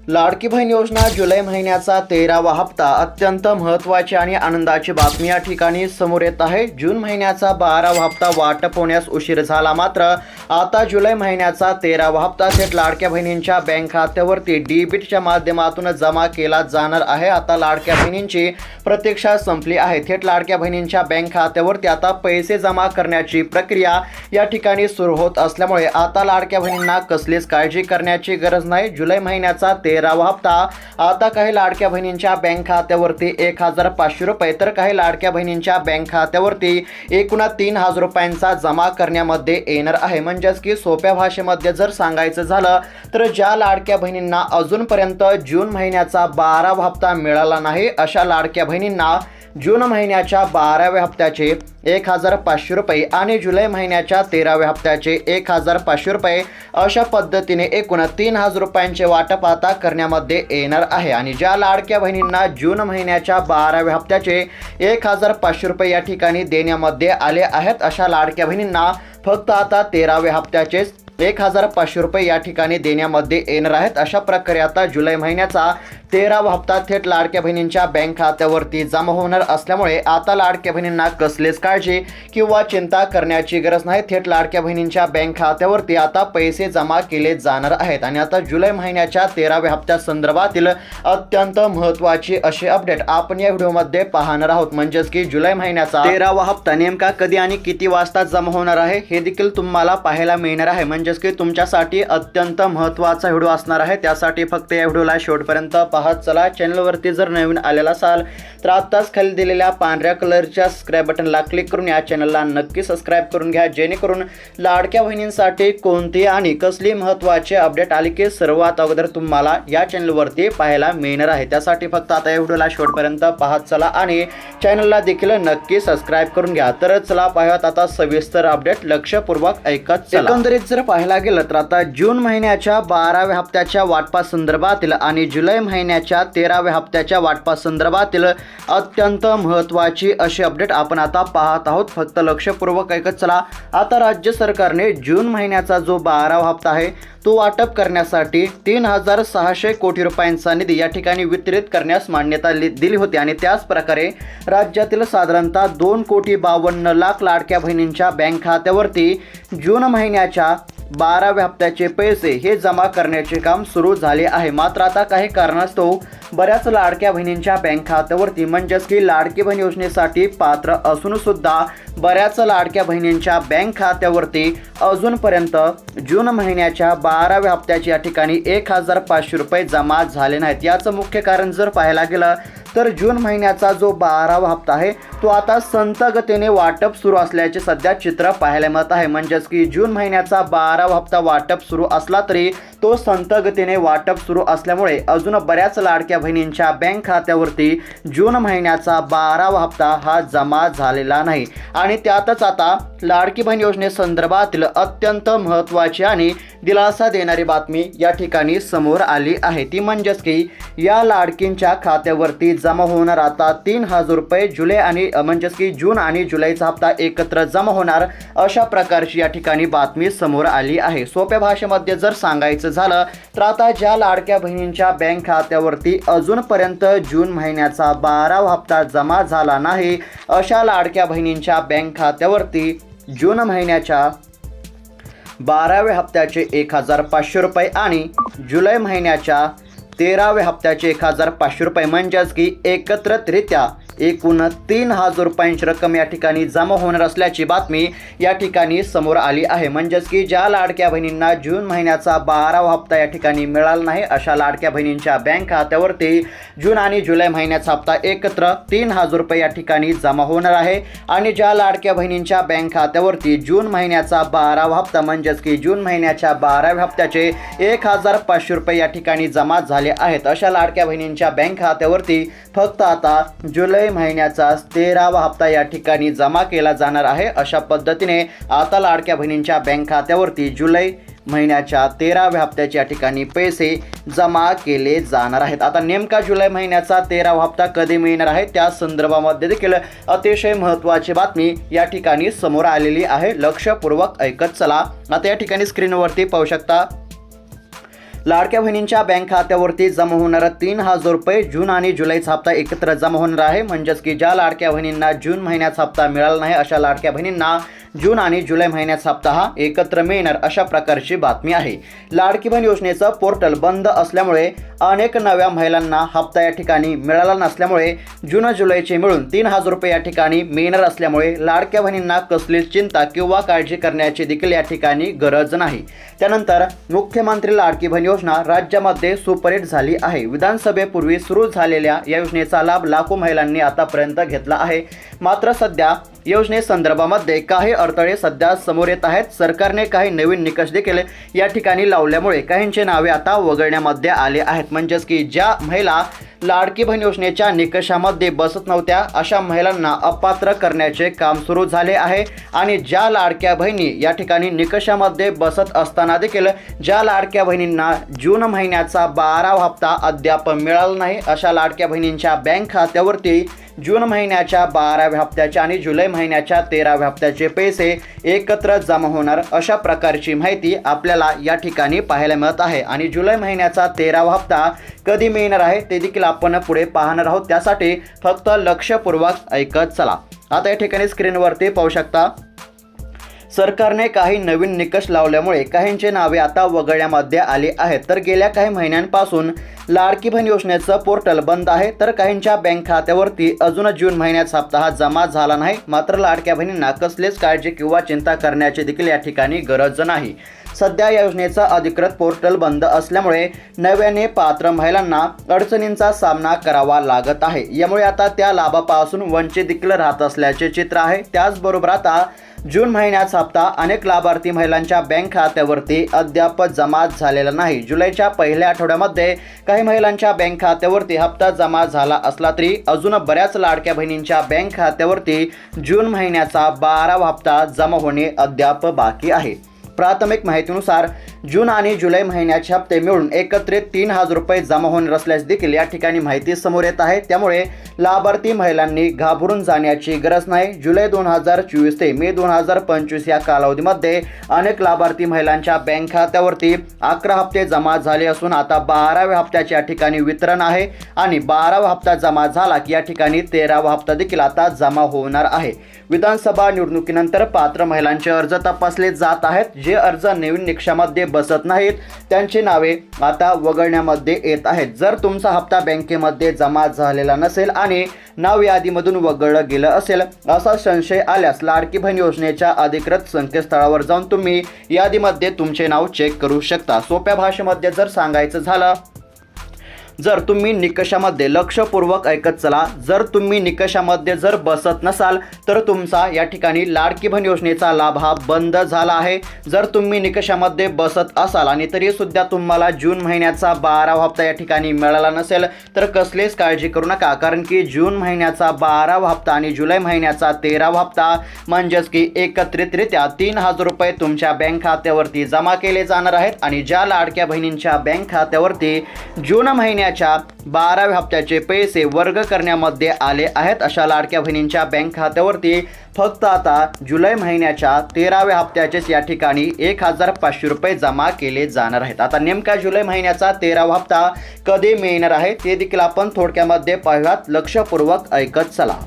लाडकी बहीण योजना जुलै महिन्याचा 13वा हप्ता अत्यंत महत्त्वाची आणि आनंदाची बातमी या ठिकाणी समोर येत आहे। जून महिन्याचा 12वा हप्ता वाटप होण्यास उशीर झाला, मात्र आता जुलै महिन्याचा 13वा हप्ता थेट लाडक्या बहिणींच्या बँक खात्यावरती डीबीटच्या माध्यमातून जमा केला जाणार आहे। आता लाडक्या बहिणींची प्रतीक्षा संपली आहे। थेट लाडक्या बहिणींच्या बँक खात्यावरती आता पैसे जमा करण्याची प्रक्रिया या ठिकाणी सुरू होत असल्यामुळे आता लाडक्या बहिणींना कसलीच काळजी करण्याची गरज नाही। जुलै महिन्याचा 13वा हप्ता आता काही लाडक्या बहिणींच्या बँक खात्यावरती 1500 रुपये तर काही लाडक्या बहिणींच्या बँक खात्यावरती एकूण 3000 रुपयांचा जमा करण्यामध्ये येणार आहे। म्हणजेच की सोप्या भाषेमध्ये जर सांगायचं झालं तर ज्या लाडक्या बहिणींना अजूनपर्यंत जून महिन्याचा 12वा हप्ता मिळाला नाही अशा लाडक्या बहिणींना जून महिन्याच्या 12व्या हप्त्याचे 1500 रुपये आणि जुलै महिन्याच्या 13व्या हप्त्याचे 1500 रुपये अशा पद्धतीने एकूण 3000 रुपयांचे वाटप आता करण्यामध्ये येणार आहे। आणि ज्या लाडक्या बहिणींना जून महिन्याच्या 12व्या हप्त्याचे 1500 रुपये या ठिकाणी देण्यामध्ये आले आहेत अशा लाडक्या बहिणींना फक्त आता 13व्या हप्त्याचे 1500 रुपये या ठिकाणी देण्यामध्ये येणार आहेत। अशा प्रकारे आता जुलै महिन्याचा 13वा हप्ता थेट लाडक्या बहिणींच्या बँक खात्यावरती जमा होणार असल्यामुळे आता लाडक्या बहिणींना कसलीच काळजी किंवा चिंता करण्याची गरज नाही। थेट लाडक्या बहिणींच्या बँक खात्यावरती आता पैसे जमा केले जाणार आहेत। आणि आता जुलै महिन्याच्या 13व्या हप्त्या संदर्भातील अत्यंत महत्त्वाची अशी अपडेट आपण या व्हिडिओमध्ये पाहणार आहोत। म्हणजेच की जुलै महिन्याचा 13वा हप्ता नेमका कधी आणि किती वाजता जमा होणार आहे हे देखील तुम्हाला पाहायला मिळणार आहे। म्हणजेच की तुमच्यासाठी अत्यंत महत्त्वाचा व्हिडिओ असणार आहे। त्यासाठी फक्त या व्हिडिओला शेवटपर्यंत चला। चॅनलवरती जर नवीन आलेला असाल तर आताच खाली दिलेल्या पांढऱ्या कलरच्या सबस्क्राइब बटनला क्लिक करून या चॅनलला नक्की सबस्क्राइब करून घ्या, जेणेकरून लाडक्या बहिणींसाठी कोणती आणि कसली महत्त्वाचे अपडेट आले की सर्वात अगोदर तुम्हाला या चॅनलवरती पाहायला मिळणार आहे। त्यासाठी फक्त आता या व्हिडिओला शेवटपर्यंत पाहत चला आणि चॅनलला देखील नक्की सबस्क्राइब करून घ्या। तर चला पाहूयात आता सविस्तर अपडेट, लक्षपूर्वक ऐकत चला। एकंदरीत जर पाहायला गेलं तर आता जून महिन्याच्या 12व्या हप्त्याच्या वाटपासंदर्भातील आणि जुलै महिन्याच्या 13व्या हप्त्याच्या वाटपासंदर्भातील अत्यंत महत्त्वाची अशी अपडेट आपण आता पाहत आहोत। फक्त लक्षपूर्वक ऐकत चला। आता राज्य सरकारने जून महिन्याचा जो 12वा हप्ता आहे तो वाटप करण्यासाठी 3600 कोटी रुपयांचा निधी या ठिकाणी वितरित करण्यास मान्यता दिली होती। आणि त्याच प्रकारे राज्यातील साधारणतः 2,52,00,000 लाडक्या बहिणींच्या बँक खात्यावरती जून महिन्याच्या 12व्या हप्त्याचे पैसे हे जमा करण्याचे काम सुरू झाले आहे। मात्र आता काही कारणास्तव बऱ्याच लाडक्या बहिणींच्या बँक खात्यावरती म्हणजेच की लाडकी बहीण योजनेसाठी पात्र असून सुद्धा बऱ्याच लाडक्या बहिणींच्या बँक खात्यावरती अजूनपर्यंत जून महिन्याच्या 12व्या हप्त्याचे या ठिकाणी 1500 रुपये जमा झाले नाहीत। याचं मुख्य कारण जर पाहायला गेलं तर जून महिन्याचा जो 12वा हप्ता आहे तो आता संथ गतीने वाटप सुरू असल्याचे सध्या चित्र पाहायला मिळत आहे। म्हणजेच की जून महिन्याचा 12वा हप्ता वाटप सुरू असला तरी तो संथ गतीने वाटप सुरू असल्यामुळे अजून बऱ्याच लाडक्या बहिणींच्या बँक खात्यावरती जून महिन्याचा 12वा हप्ता हा जमा झालेला नाही। आणि त्यातच आता लाडकी बहीण योजनेसंदर्भातील अत्यंत महत्त्वाची आणि दिलासा देणारी बातमी या ठिकाणी समोर आली आहे। ती म्हणजेच की या लाडकींच्या खात्यावरती जमा होणार आता 3000 रुपये जुलै आणि म्हणजेच की जून आणि जुलैचा हप्ता एकत्र जमा होणार अशा प्रकारची या ठिकाणी बातमी समोर आली आहे। सोप्या भाषेमध्ये जर सांगायचं झालं तर आता ज्या लाडक्या बहिणींच्या बँक खात्यावरती अजूनपर्यंत जून महिन्याचा 12वा हप्ता जमा झाला नाही अशा लाडक्या बहिणींच्या बँक खात्यावरती जून महिन्याच्या 12व्या हप्त्याचे 1500 रुपये आणि जुलै महिन्याच्या 13व्या हप्त्याचे 1500 रुपये म्हणजेच की एकत्रितरित्या एकूण 3000 रुपयांची रक्कम या ठिकाणी जमा होणार असल्याची बातमी या ठिकाणी समोर आली आहे। म्हणजेच की ज्या लाडक्या बहिणींना जून महिन्याचा 12वा हप्ता या ठिकाणी मिळाला नाही अशा लाडक्या बहिणींच्या बँक खात्यावरती जून आणि जुलै महिन्याचा हप्ता एकत्र 3000 रुपये या ठिकाणी जमा होणार आहे। आणि ज्या लाडक्या बहिणींच्या बँक खात्यावरती जून महिन्याचा 12वा हप्ता म्हणजेच की जून महिन्याच्या 12व्या हप्त्याचे 1500 रुपये या ठिकाणी जमा झाले आहेत अशा लाडक्या बहिणींच्या बँक खात्यावरती फक्त आता जुलै महिन्याचा 13वा हप्ता या ठिकाणी जमा केला जाणार आहे। अशा पद्धतीने आता लाडक्या बहिणींच्या बँक खात्यावरती जुलै महिन्याच्या 13व्या हप्त्याच्या या ठिकाणी पैसे जमा केले जाणार आहेत। आता नेमका जुलै महिन्याचा 13वा हप्ता कधी मिळणार आहे त्या संदर्भामध्ये देखील अतिशय महत्त्वाची बातमी या ठिकाणी समोर आलेली आहे। लक्षपूर्वक ऐकत चला। आता या ठिकाणी स्क्रीनवरती पाहू शकता लाडक्या बहिणींच्या बँक खात्यावरती जमा होणारा 3,000 रुपये जून आणि जुलैचा हप्ता एकत्र जमा होणार आहे। म्हणजेच की ज्या लाडक्या बहिणींना जून महिन्याचा हप्ता मिळाला नाही अशा लाडक्या बहिणींना जून आणि जुलै महिन्याचा हप्ता हा एकत्र मिळणार अशा प्रकारची बातमी आहे। लाडकी बहीण योजनेचं पोर्टल बंद असल्यामुळे अनेक नव्या महिलांना हप्ता या ठिकाणी मिळाला नसल्यामुळे जून जुलैचे मिळून 3,000 रुपये या ठिकाणी मिळणार असल्यामुळे लाडक्या बहिणींना कसलीच चिंता किंवा काळजी करण्याची देखील या ठिकाणी गरज नाही। त्यानंतर मुख्यमंत्री लाडकी बहीण योजना राज्यामध्ये सुपरहिट झाली आहे। विधानसभेपूर्वी सुरू झालेल्या या योजनेचा लाभ लाखो महिलांनी आतापर्यंत घेतला आहे। मात्र सध्या योजनेसंदर्भामध्ये काही अडथळे सध्या समोर येत आहेत। सरकारने काही नवीन निकष देखील या ठिकाणी लावल्यामुळे काहींचे नावे आता वगळण्यामध्ये आले आहेत। म्हणजेच की ज्या महिला लाडकी बहीण योजनेच्या निकषामध्ये बसत नव्हत्या अशा महिलांना अपात्र करण्याचे काम सुरू झाले आहे आणि ज्या लाडक्या बहिणी या ठिकाणी निकषामध्ये बसत असताना देखील ज्या लाडक्या बहिणींना जून महिन्याचा 12वा हप्ता अद्याप मिळाला नाही अशा लाडक्या बहिणींच्या बँक खात्यावरती जून महिन्याच्या 12व्या हप्त्याचे आणि जुलै महिन्याच्या 13व्या हप्त्याचे पैसे एकत्र जमा होणार अशा प्रकारची माहिती आपल्याला या ठिकाणी पाहायला मिळत आहे। आणि जुलै महिन्याचा 13वा हप्ता कधी मिळणार आहे ते देखील आपण पुढे पाहणार आहोत। त्यासाठी फक्त लक्षपूर्वक ऐकत चला। आता या ठिकाणी स्क्रीनवरती पाहू शकता सरकारने काही नवीन निकष लावल्यामुळे काहींचे नावे आता वगळण्यामध्ये आले आहेत। तर गेल्या काही महिन्यांपासून लाडकी बहीण योजनेचं पोर्टल बंद आहे, तर काहींच्या बँक खात्यावरती अजून जून महिन्याचा हप्ता हा जमा झाला नाही। मात्र लाडक्या बहिणींना कसलीच काळजी किंवा चिंता करण्याची देखील या ठिकाणी गरज नाही। सध्या या योजनेचा अधिकृत पोर्टल बंद असल्यामुळे नव्याने पात्र महिलांना अडचणींचा सामना करावा लागत आहे। यामुळे आता त्या लाभापासून वंचित देखील राहत असल्याचे चित्र आहे। त्याचबरोबर आता जून महिन्याचा हप्ता अनेक लाभार्थी महिलांच्या बँक खात्यावरती अद्याप जमा झालेला नाही। जुलैच्या पहिल्या आठवड्यामध्ये काही महिलांच्या बँक खात्यावरती हप्ता जमा झाला असला तरी अजून बऱ्याच लाडक्या बहिणींच्या बँक खात्यावरती जून महिन्याचा 12वा हप्ता जमा होणे अद्याप बाकी आहे। प्राथमिक माहितीनुसार जून आणि जुलै महिन्याचे हप्ते मिळून एकत्रित 3,000 रुपये जमा होणार असल्यास देखील या ठिकाणी माहिती समोर येत आहे। त्यामुळे लाभार्थी महिलांनी घाबरून जाण्याची गरज नाही। जुलै 2024 ते मे 2025 या कालावधीमध्ये अनेक लाभार्थी महिलांच्या बँक खात्यावरती 11 हप्ते जमा झाले असून आता 12व्या हप्त्याचे या ठिकाणी वितरण आहे आणि 12वा हप्ता जमा झाला की या ठिकाणी 13वा हप्ता देखील आता जमा होणार आहे। विधानसभा निवडणुकीनंतर पात्र महिलांचे अर्ज तपासले जात आहेत। जे अर्ज नवीन निकषामध्ये बसत नाहीत त्यांची नावे आता वगळण्यामध्ये येत आहेत। जर तुमचा हप्ता बँकेमध्ये जमा झालेला नसेल आणि नाव यादीमधून वगळलं गेलं असेल असा संशय आल्यास लाडकी बहीण योजनेच्या अधिकृत संकेतस्थळावर जाऊन तुम्ही यादीमध्ये तुमचे नाव चेक करू शकता। सोप्या भाषेमध्ये जर सांगायचं झालं जर तुम्ही निकषामध्ये लक्षपूर्वक ऐकत चला, जर तुम्ही निकषामध्ये जर बसत नसाल तर तुमचा या ठिकाणी लाडकी बहीण योजनेचा लाभ हा बंद झाला आहे। जर तुम्ही निकषामध्ये बसत असाल आणि तरी सुद्धा तुम्हाला जून महिन्याचा 12वा हप्ता या ठिकाणी मिळाला नसेल तर कसलीच काळजी करू नका, कारण की जून महिन्याचा 12वा हप्ता आणि जुलै महिन्याचा 13वा हप्ता म्हणजेच की एकत्रितरित्या 3,000 रुपये तुमच्या बँक खात्यावरती जमा केले जाणार आहेत। आणि ज्या लाडक्या बहिणींच्या बँक खात्यावरती जून महिन्याच्या 12व्या हप्त्याचे पैसे वर्ग करण्यामध्ये आले आहेत अशा लाडक्या बहिणींच्या बँक खात्यावरती फक्त आता जुलै महिन्याच्या 13व्या हप्त्याचेच या ठिकाणी 1,500 रुपये जमा केले जाणार आहेत। आता नेमका जुलै महिन्याचा 13वा हप्ता कधी मिळणार आहे ते देखील आपण थोडक्यामध्ये पाहूयात। लक्षपूर्वक ऐकत चला।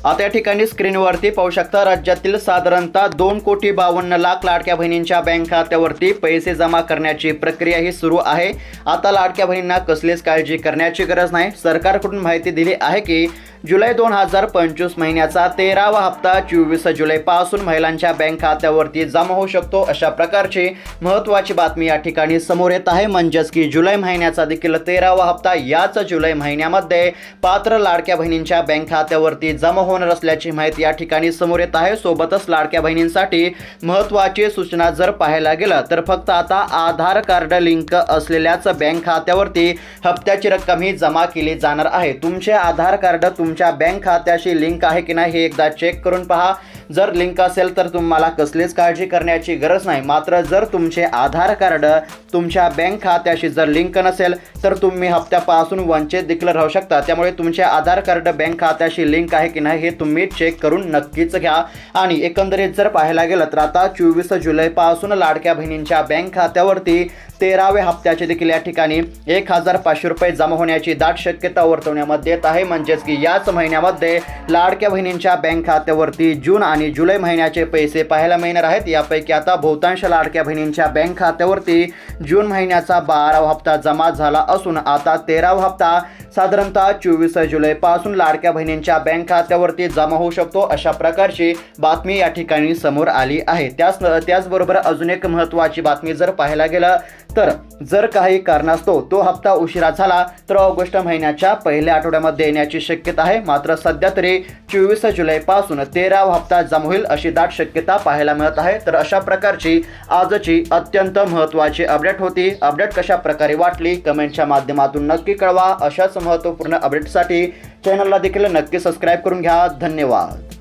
आता या ठिकाणी स्क्रीनवरती पाहू शकता राज्यातील साधारणतः 2,52,00,000 लाडक्या बहिणींच्या बँक खात्यावरती पैसे जमा करण्याची प्रक्रिया ही सुरू आहे। आता लाडक्या बहिणींना कसलीच काळजी करण्याची गरज नाही। सरकारकडून माहिती दिली आहे की जुलै 2025 महिन्याचा 13वा हप्ता 24 जुलैपासून महिलांच्या बँक खात्यावरती जमा होऊ शकतो अशा प्रकारची महत्त्वाची बातमी या ठिकाणी समोर येत आहे। म्हणजेच की जुलै महिन्याचा देखील 13वा हप्ता याच जुलै महिन्यामध्ये पात्र लाडक्या बहिणींच्या बँक खात्यावरती जमा होणार असल्याची माहिती या ठिकाणी समोर येत आहे। सोबतच लाडक्या बहिणींसाठी महत्त्वाची सूचना जर पाहायला गेलं तर फक्त आता आधार कार्ड लिंक असलेल्याच बँक खात्यावरती हप्त्याची रक्कम ही जमा केली जाणार आहे। तुमचे आधार कार्ड तुमच्या बँक खात्याशी लिंक आहे की नाही हे एकदा चेक करून पहा। जर लिंक असेल तर तुम्हाला कसलीच काळजी करण्याची गरज नाही। मात्र जर तुमचे आधार कार्ड तुमच्या बँक खात्याशी जर लिंक नसेल तर तुम्ही हप्त्यापासून वंचित देखील राहू शकता। त्यामुळे तुमचे आधार कार्ड बँक खात्याशी लिंक आहे की नाही हे तुम्ही चेक करून नक्कीच घ्या। आणि एकंदरीत जर पाहायला गेलं तर आता 24 जुलैपासून लाडक्या बहिणींच्या बँक खात्यावरती 13व्या हप्त्याचे देखील या ठिकाणी 1500 रुपये जमा होण्याची दाट शक्यता वर्तवण्यात येत आहे। म्हणजेच की याच महिन्यामध्ये लाडक्या बहिणींच्या बँक खात्यावरती जून आणि जुलै महिन्याचे पैसे पाहायला मिळणार आहेत। यापैकी आता बहुतांश लाडक्या बहिणींच्या बँक खात्यावरती जून महिन्याचा 12वा हप्ता जमा झाला असून आता 13वा हप्ता साधारणतः 24 जुलैपासून लाडक्या बहिणींच्या बँक खात्यावरती जमा होऊ शकतो, अशा प्रकारची बातमी या ठिकाणी समोर आली आहे। त्याचबरोबर अजून एक महत्त्वाची बातमी जर पाहायला गेलं तर जर काही कारणास्तव तो हप्ता उशिरा झाला तर ऑगस्ट महिन्याच्या पहिल्या आठवड्यामध्ये येण्याची शक्यता आहे। मात्र सध्या तरी 24 जुलैपासून 13वा हप्ता जमा होईल अशी दाट शक्यता पाहायला मिळत आहे। तर अशा प्रकारची आजची अत्यंत महत्त्वाची अपडेट होती। अपडेट कशा प्रकारे वाटली कमेंटच्या माध्यमातून नक्की कळवा। अशाच महत्त्वपूर्ण अपडेटसाठी चॅनलला देखील नक्की सबस्क्राईब करून घ्या। धन्यवाद।